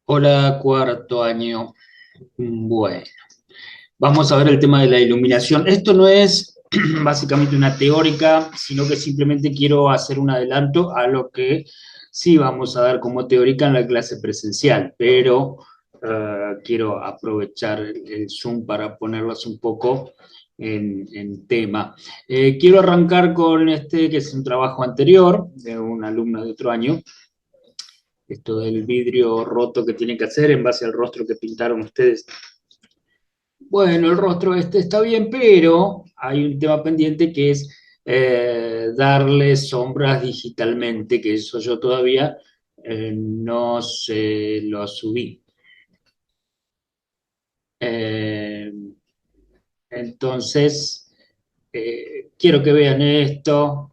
Hola, cuarto año. Bueno, vamos a ver el tema de la iluminación. Esto no es básicamente una teórica, sino que simplemente quiero hacer un adelanto a lo que sí vamos a dar como teórica en la clase presencial, pero quiero aprovechar el Zoom para ponerlos un poco en tema. Quiero arrancar con este, que es un trabajo anterior de un alumno de otro año, esto del vidrio roto que tienen que hacer en base al rostro que pintaron ustedes. Bueno, el rostro este está bien, pero hay un tema pendiente que es darle sombras digitalmente, que eso yo todavía no se lo subí. Eh, entonces, quiero que vean esto,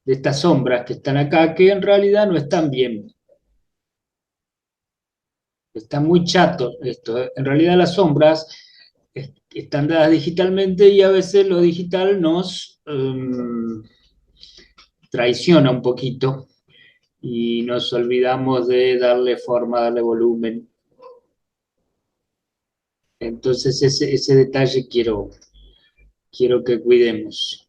de estas sombras que están acá, que en realidad no están bien. Está muy chato esto. En realidad las sombras están dadas digitalmente y a veces lo digital nos traiciona un poquito y nos olvidamos de darle forma, darle volumen. Entonces ese detalle quiero que cuidemos.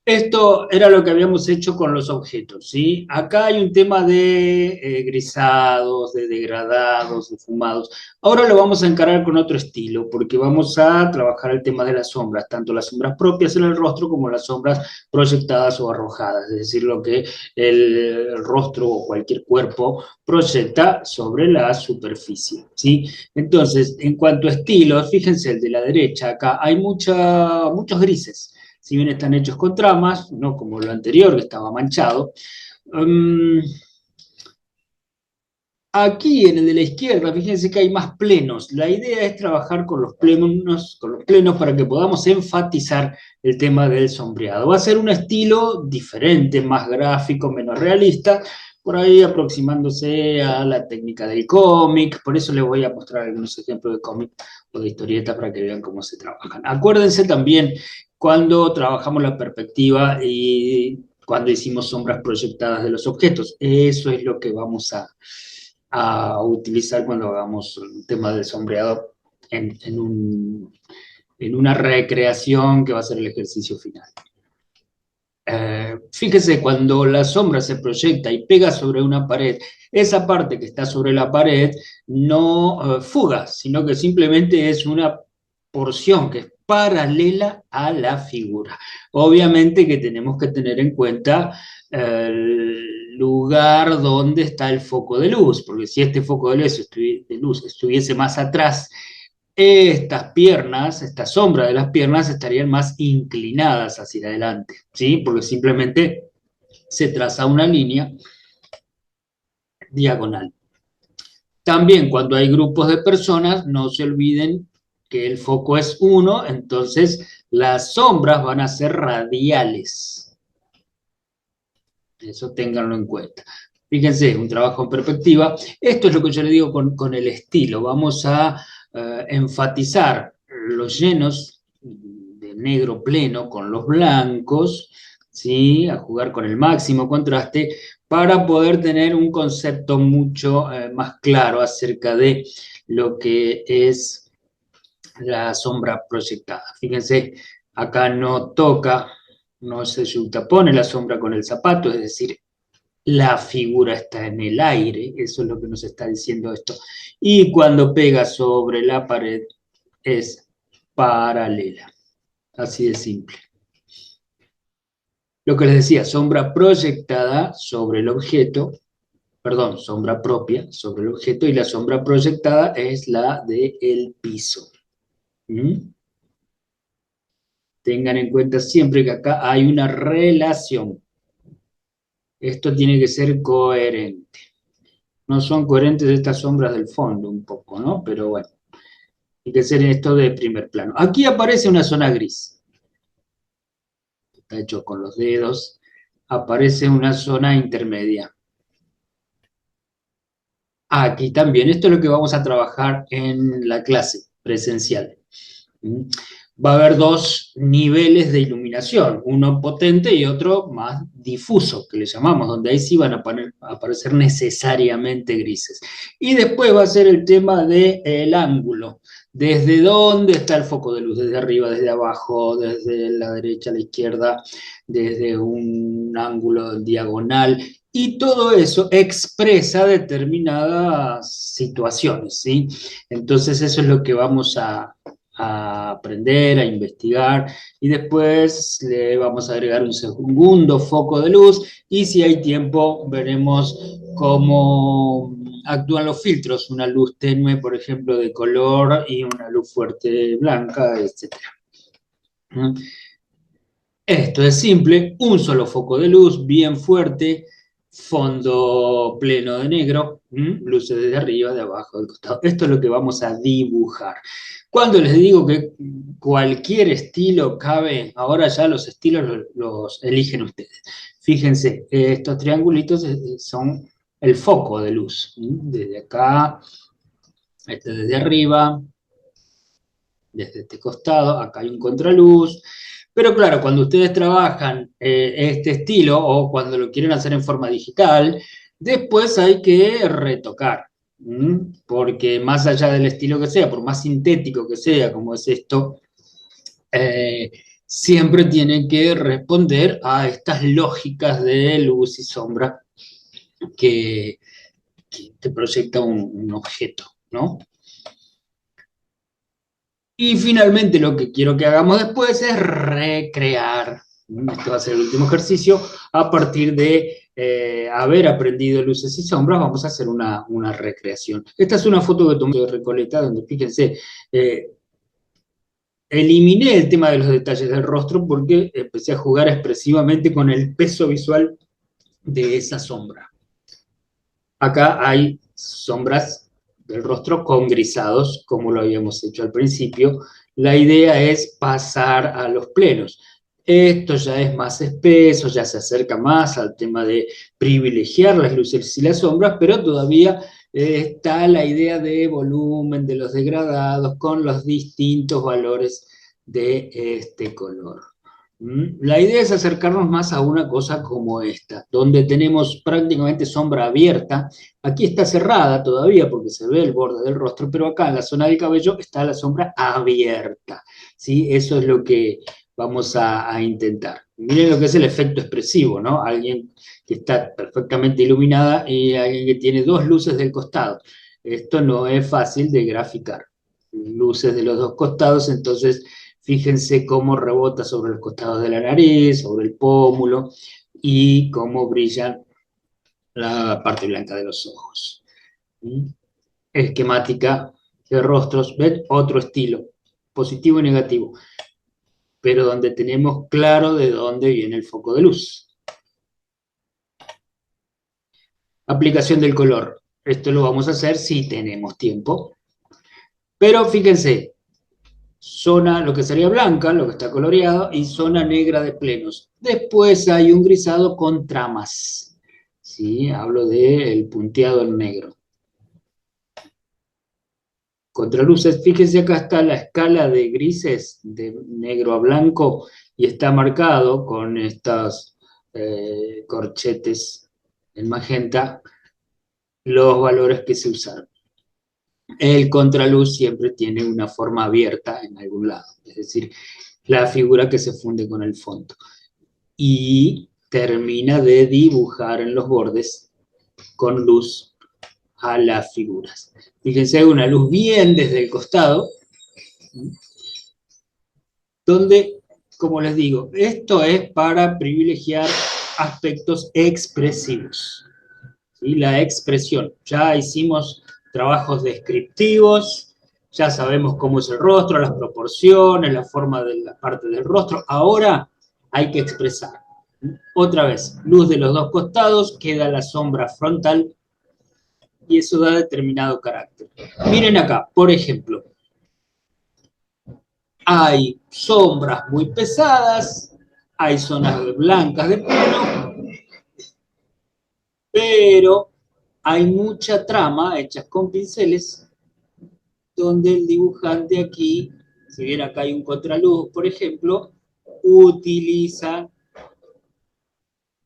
Esto era lo que habíamos hecho con los objetos, ¿sí? Acá hay un tema de grisados, de degradados, de fumados. Ahora lo vamos a encarar con otro estilo, porque vamos a trabajar el tema de las sombras, tanto las sombras propias en el rostro como las sombras proyectadas o arrojadas, es decir, lo que el rostro o cualquier cuerpo proyecta sobre la superficie, ¿sí? Entonces, en cuanto a estilos, fíjense el de la derecha, acá hay muchos grises. Si bien están hechos con tramas, no como lo anterior que estaba manchado. Um, Aquí en el de la izquierda, fíjense que hay más plenos. La idea es trabajar con los plenos para que podamos enfatizar el tema del sombreado. Va a ser un estilo diferente, más gráfico, menos realista, por ahí aproximándose a la técnica del cómic. Por eso les voy a mostrar algunos ejemplos de cómic o de historieta para que vean cómo se trabajan. Acuérdense también cuando trabajamos la perspectiva y cuando hicimos sombras proyectadas de los objetos. Eso es lo que vamos a utilizar cuando hagamos un tema del sombreado en una recreación que va a ser el ejercicio final. Fíjese, cuando la sombra se proyecta y pega sobre una pared, esa parte que está sobre la pared no fuga, sino que simplemente es una porción que es paralela a la figura. Obviamente que tenemos que tener en cuenta el lugar donde está el foco de luz, porque si este foco de luz estuviese más atrás, estas piernas, esta sombra de las piernas estarían más inclinadas hacia adelante, ¿sí? Porque simplemente se traza una línea diagonal. También cuando hay grupos de personas, no se olviden que el foco es uno, entonces las sombras van a ser radiales. Eso ténganlo en cuenta. Fíjense, un trabajo en perspectiva. Esto es lo que yo le digo con el estilo. Vamos a enfatizar los llenos de negro pleno con los blancos, ¿sí? A jugar con el máximo contraste para poder tener un concepto mucho más claro acerca de lo que es la sombra proyectada. Fíjense, acá no toca, no se yuxtapone la sombra con el zapato, es decir, la figura está en el aire, eso es lo que nos está diciendo esto. Y cuando pega sobre la pared es paralela, así de simple. Lo que les decía, sombra proyectada sobre el objeto, perdón, sombra propia sobre el objeto, y la sombra proyectada es la del piso. ¿Mm? Tengan en cuenta siempre que acá hay una relación. Esto tiene que ser coherente. No son coherentes estas sombras del fondo un poco, ¿no? Pero bueno, hay que ser esto de primer plano. Aquí aparece una zona gris. Está hecho con los dedos. Aparece una zona intermedia. Aquí también. Esto es lo que vamos a trabajar en la clase presencial. ¿Mm? va a haber dos niveles de iluminación, uno potente y otro más difuso, que le llamamos, donde ahí sí van a aparecer necesariamente grises. Y después va a ser el tema del ángulo. ¿Desde dónde está el foco de luz? ¿Desde arriba, desde abajo, desde la derecha a la izquierda, desde un ángulo diagonal? Y todo eso expresa determinadas situaciones, ¿sí? Entonces eso es lo que vamos a aprender, a investigar, y después le vamos a agregar un segundo foco de luz, y si hay tiempo veremos cómo actúan los filtros, una luz tenue, por ejemplo, de color, y una luz fuerte blanca, etc. Esto es simple, un solo foco de luz, bien fuerte, fondo pleno de negro, luces desde arriba, de abajo, del costado. Esto es lo que vamos a dibujar. Cuando les digo que cualquier estilo cabe, ahora ya los estilos los eligen ustedes. Fíjense, estos triangulitos son el foco de luz. Desde acá, este desde arriba, desde este costado, acá hay un contraluz. Pero claro, cuando ustedes trabajan este estilo o cuando lo quieren hacer en forma digital, después hay que retocar, porque más allá del estilo que sea, por más sintético que sea, como es esto, eh, siempre tiene que responder a estas lógicas de luz y sombra que, que proyecta un objeto, ¿no? Y finalmente lo que quiero que hagamos después es recrear. Este va a ser el último ejercicio. A partir de haber aprendido luces y sombras, vamos a hacer una recreación. Esta es una foto que tomé de Recoleta, donde fíjense, eliminé el tema de los detalles del rostro porque empecé a jugar expresivamente con el peso visual de esa sombra. Acá hay sombras del rostro con grisados, como lo habíamos hecho al principio. La idea es pasar a los plenos. Esto ya es más espeso, ya se acerca más al tema de privilegiar las luces y las sombras, pero todavía está la idea de volumen de los degradados con los distintos valores de este color. La idea es acercarnos más a una cosa como esta, donde tenemos prácticamente sombra abierta. Aquí está cerrada todavía porque se ve el borde del rostro, pero acá en la zona del cabello está la sombra abierta. ¿Sí? Eso es lo que vamos a intentar. Miren lo que es el efecto expresivo, ¿no? Alguien que está perfectamente iluminada y alguien que tiene dos luces del costado. Esto no es fácil de graficar. Luces de los dos costados, entonces fíjense cómo rebota sobre los costados de la nariz, sobre el pómulo, y cómo brilla la parte blanca de los ojos. Esquemática de rostros, ¿ven? Otro estilo, positivo y negativo, pero donde tenemos claro de dónde viene el foco de luz. Aplicación del color. Esto lo vamos a hacer si tenemos tiempo. Pero fíjense, zona, lo que sería blanca, lo que está coloreado, y zona negra de plenos. Después hay un grisado con tramas. ¿Sí? Hablo del punteado en negro. Contraluces, fíjense acá está la escala de grises, de negro a blanco, y está marcado con estas corchetes en magenta los valores que se usaron. El contraluz siempre tiene una forma abierta en algún lado, es decir, la figura que se funde con el fondo. Y termina de dibujar en los bordes con luz a las figuras. Fíjense, una luz bien desde el costado, donde, como les digo, esto es para privilegiar aspectos expresivos. ¿Sí? La expresión. Ya hicimos trabajos descriptivos, ya sabemos cómo es el rostro, las proporciones, la forma de la parte del rostro. Ahora hay que expresar. Otra vez, luz de los dos costados, queda la sombra frontal y eso da determinado carácter. Miren acá, por ejemplo, hay sombras muy pesadas, hay zonas blancas de pelo, pero hay mucha trama hecha con pinceles donde el dibujante aquí Si bien acá hay un contraluz, por ejemplo, utiliza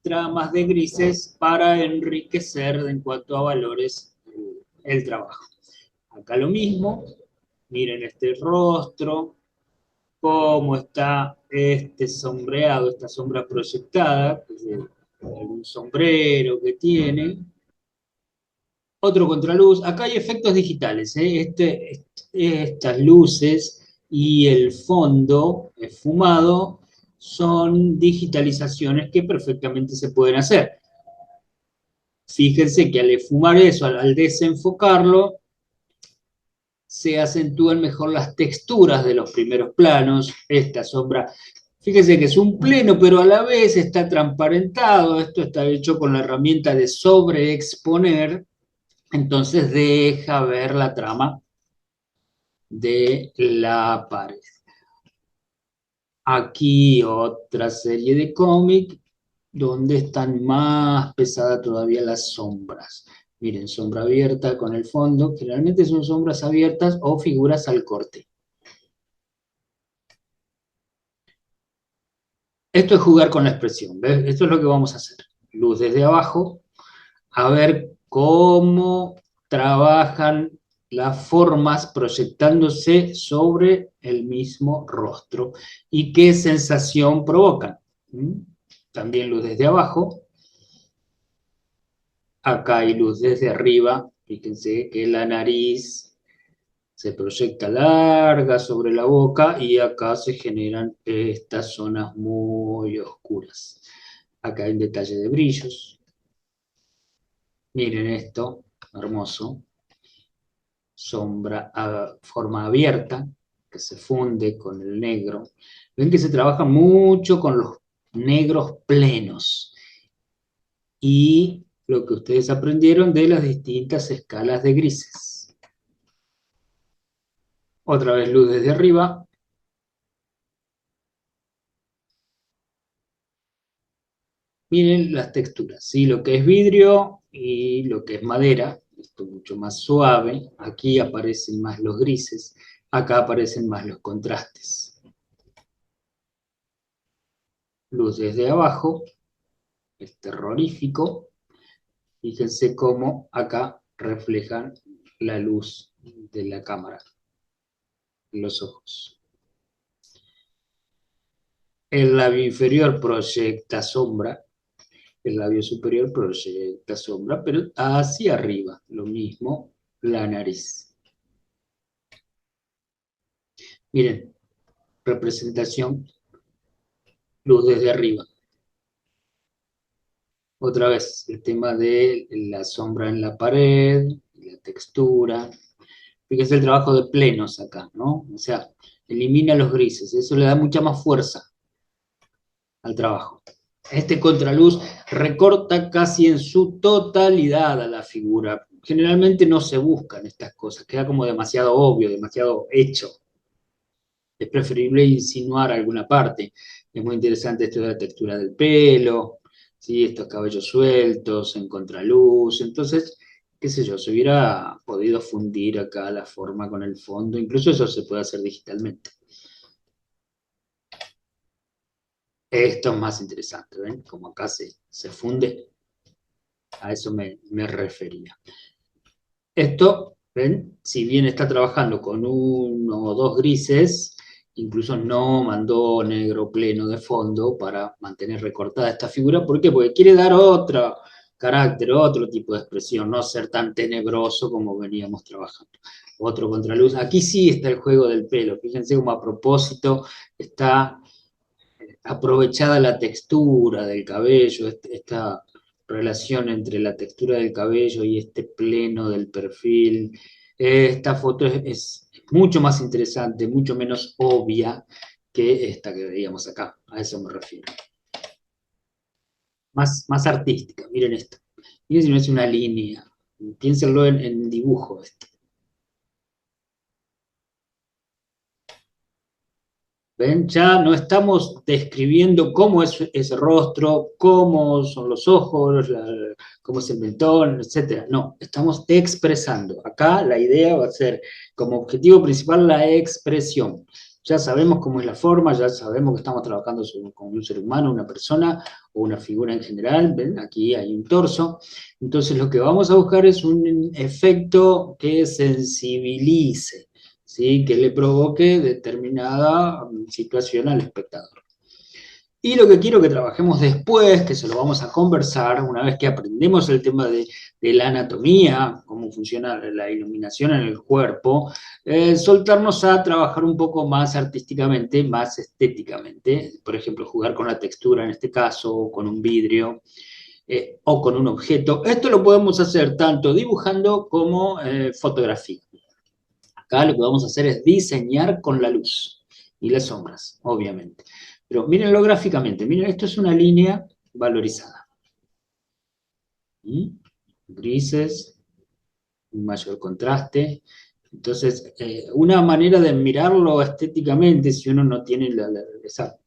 tramas de grises para enriquecer en cuanto a valores el trabajo. Acá lo mismo, miren este rostro, cómo está este sombreado, esta sombra proyectada, algún sombrero que tiene. Otro contraluz, acá hay efectos digitales, estas luces y el fondo esfumado son digitalizaciones que perfectamente se pueden hacer. Fíjense que al esfumar eso, al desenfocarlo, se acentúan mejor las texturas de los primeros planos. Esta sombra, fíjense que es un pleno, pero a la vez está transparentado. Esto está hecho con la herramienta de sobreexponer, entonces deja ver la trama de la pared. Aquí otra serie de cómic donde están más pesadas todavía las sombras. Miren, sombra abierta con el fondo, generalmente son sombras abiertas o figuras al corte. Esto es jugar con la expresión, ¿ves? Esto es lo que vamos a hacer. Luz desde abajo, a ver cómo trabajan las formas proyectándose sobre el mismo rostro y qué sensación provocan. También luz desde abajo. Acá hay luz desde arriba. Fíjense que la nariz se proyecta larga sobre la boca y acá se generan estas zonas muy oscuras. Acá hay un detalle de brillos. Miren esto, hermoso. Sombra, forma abierta, que se funde con el negro. Ven que se trabaja mucho con los negros plenos. Y lo que ustedes aprendieron de las distintas escalas de grises. Otra vez luz desde arriba. Miren las texturas, ¿sí? Lo que es vidrio y lo que es madera, esto mucho más suave. Aquí aparecen más los grises, acá aparecen más los contrastes. Luz desde abajo, es terrorífico. Fíjense cómo acá reflejan la luz de la cámara, los ojos. El labio inferior proyecta sombra, el labio superior proyecta sombra, pero hacia arriba, lo mismo la nariz. Miren, representación, luz desde arriba. Otra vez, el tema de la sombra en la pared, la textura. Fíjense el trabajo de plenos acá, ¿no? O sea, elimina los grises, eso le da mucha más fuerza al trabajo. Este contraluz recorta casi en su totalidad a la figura. Generalmente no se buscan estas cosas, queda como demasiado obvio, demasiado hecho. Es preferible insinuar alguna parte. Es muy interesante esto de la textura del pelo, ¿sí? Estos cabellos sueltos, en contraluz. Entonces, qué sé yo, se hubiera podido fundir acá la forma con el fondo. Incluso eso se puede hacer digitalmente. Esto es más interesante, ¿ven? Como acá se funde, a eso me refería. Esto, ¿ven? Si bien está trabajando con uno o dos grises, incluso no mandó negro pleno de fondo para mantener recortada esta figura. ¿Por qué? Porque quiere dar otro carácter, otro tipo de expresión, no ser tan tenebroso como veníamos trabajando. Otro contraluz. Aquí sí está el juego del pelo. Fíjense cómo a propósito está aprovechada la textura del cabello, esta relación entre la textura del cabello y este pleno del perfil. Esta foto es mucho más interesante, mucho menos obvia que esta que veíamos acá, a eso me refiero. Más artística, miren esto. Miren si no es una línea, piénsenlo en dibujo esto. ¿Ven? Ya no estamos describiendo cómo es ese rostro, cómo son los ojos, cómo es el mentón, etc. No, estamos expresando. Acá la idea va a ser como objetivo principal la expresión. Ya sabemos cómo es la forma, ya sabemos que estamos trabajando con un ser humano, una persona o una figura en general. ¿Ven? Aquí hay un torso. Entonces lo que vamos a buscar es un efecto que sensibilice, ¿sí? Que le provoque determinada situación al espectador. Y lo que quiero que trabajemos después, que se lo vamos a conversar, una vez que aprendemos el tema de la anatomía, cómo funciona la iluminación en el cuerpo, soltarnos a trabajar un poco más artísticamente, más estéticamente. Por ejemplo, jugar con la textura en este caso, o con un vidrio, o con un objeto. Esto lo podemos hacer tanto dibujando como fotografía. Acá lo que vamos a hacer es diseñar con la luz y las sombras, obviamente. Pero mírenlo gráficamente, miren, esto es una línea valorizada. ¿Mm? Grises, un mayor contraste. Entonces, una manera de mirarlo estéticamente, si uno no tiene esa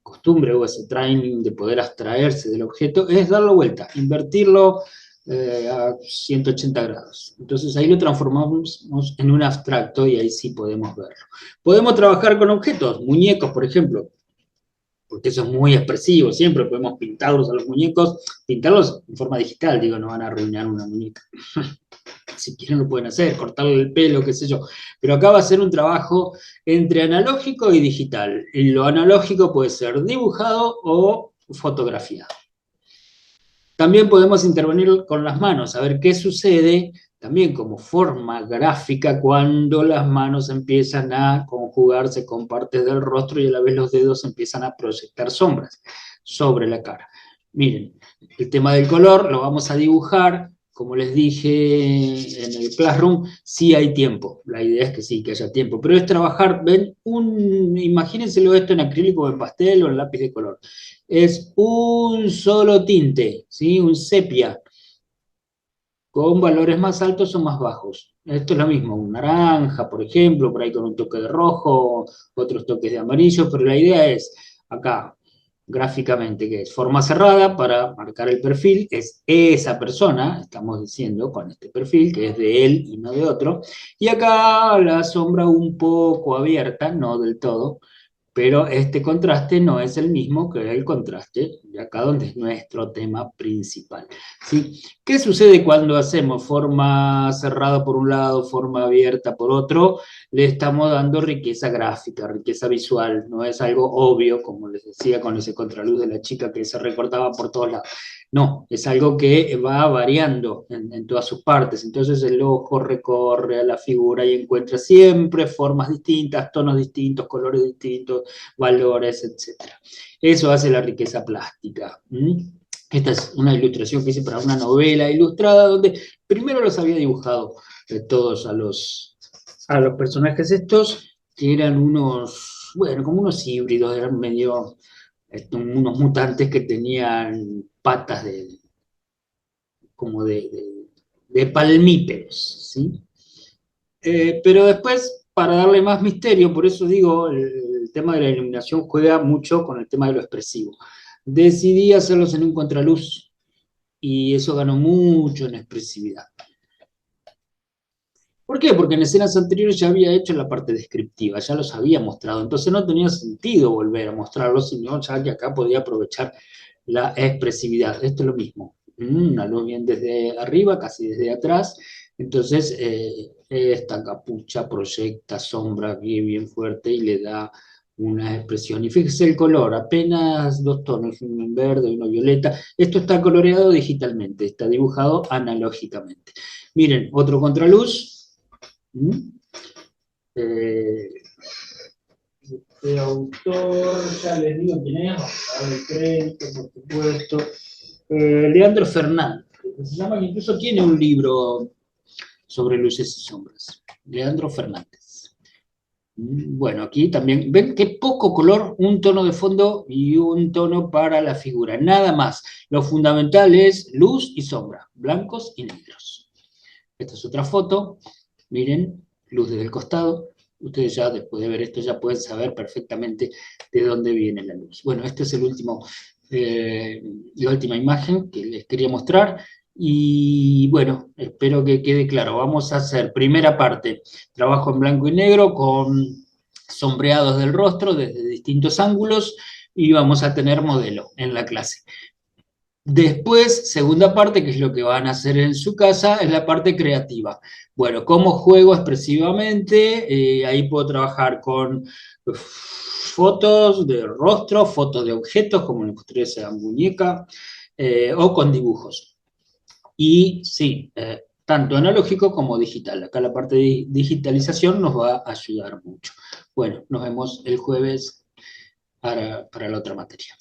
costumbre o ese training de poder abstraerse del objeto, es darlo vuelta, invertirlo a 180 grados. Entonces ahí lo transformamos en un abstracto y ahí sí podemos verlo. Podemos trabajar con objetos, muñecos, por ejemplo, porque eso es muy expresivo, siempre podemos pintarlos a los muñecos, pintarlos en forma digital, digo, no van a arruinar una muñeca. Si quieren lo pueden hacer, cortarle el pelo, qué sé yo. Pero acá va a ser un trabajo entre analógico y digital. Y lo analógico puede ser dibujado o fotografiado. También podemos intervenir con las manos, a ver qué sucede también como forma gráfica cuando las manos empiezan a conjugarse con partes del rostro y a la vez los dedos empiezan a proyectar sombras sobre la cara. Miren, el tema del color lo vamos a dibujar, como les dije en el Classroom, sí hay tiempo, la idea es que sí, que haya tiempo, pero es trabajar, ven, imagínenselo esto en acrílico, en pastel o en lápiz de color. Es un solo tinte, ¿sí? Un sepia, con valores más altos o más bajos. Esto es lo mismo, un naranja, por ejemplo, por ahí con un toque de rojo, otros toques de amarillo, pero la idea es, acá, gráficamente, que es forma cerrada para marcar el perfil, es esa persona, estamos diciendo, con este perfil, que es de él y no de otro, y acá la sombra un poco abierta, no del todo, pero este contraste no es el mismo que el contraste de acá donde es nuestro tema principal. ¿Sí? ¿Qué sucede cuando hacemos forma cerrada por un lado, forma abierta por otro? Le estamos dando riqueza gráfica, riqueza visual, no es algo obvio, como les decía con ese contraluz de la chica que se recortaba por todos lados. No, es algo que va variando en todas sus partes. Entonces el ojo recorre a la figura y encuentra siempre formas distintas, tonos distintos, colores distintos, valores, etc. Eso hace la riqueza plástica. Esta es una ilustración que hice para una novela ilustrada donde primero los había dibujado todos a los personajes estos, que eran unos, bueno, como unos híbridos, eran medio unos mutantes que tenían patas como de palmípedos, ¿sí? Pero después, para darle más misterio, por eso digo, el tema de la iluminación juega mucho con el tema de lo expresivo. Decidí hacerlos en un contraluz y eso ganó mucho en expresividad. ¿Por qué? Porque en escenas anteriores ya había hecho la parte descriptiva, ya los había mostrado, entonces no tenía sentido volver a mostrarlos, sino ya que acá podía aprovechar la expresividad. Esto es lo mismo, una luz bien desde arriba, casi desde atrás, entonces esta capucha proyecta sombra aquí bien fuerte y le da una expresión. Y fíjese el color, apenas dos tonos, uno en verde y uno violeta. Esto está coloreado digitalmente, está dibujado analógicamente. Miren, otro contraluz. Este autor, ya les digo quién es, vamos a darle crédito, por supuesto. Leandro Fernández, que se llama, que incluso tiene un libro sobre luces y sombras. Leandro Fernández. Bueno, aquí también, ven qué poco color, un tono de fondo y un tono para la figura, nada más. Lo fundamental es luz y sombra, blancos y negros. Esta es otra foto, miren, luz desde el costado. Ustedes ya después de ver esto ya pueden saber perfectamente de dónde viene la luz. Bueno, este es la última imagen que les quería mostrar. Y bueno, espero que quede claro. Vamos a hacer primera parte, trabajo en blanco y negro con sombreados del rostro desde distintos ángulos y vamos a tener modelo en la clase. Después, segunda parte, que es lo que van a hacer en su casa, es la parte creativa. Bueno, ¿cómo juego expresivamente? Ahí puedo trabajar con fotos de rostro, fotos de objetos, como les mostré esa muñeca, o con dibujos. Y sí, tanto analógico como digital. Acá la parte de digitalización nos va a ayudar mucho. Bueno, nos vemos el jueves para la otra materia.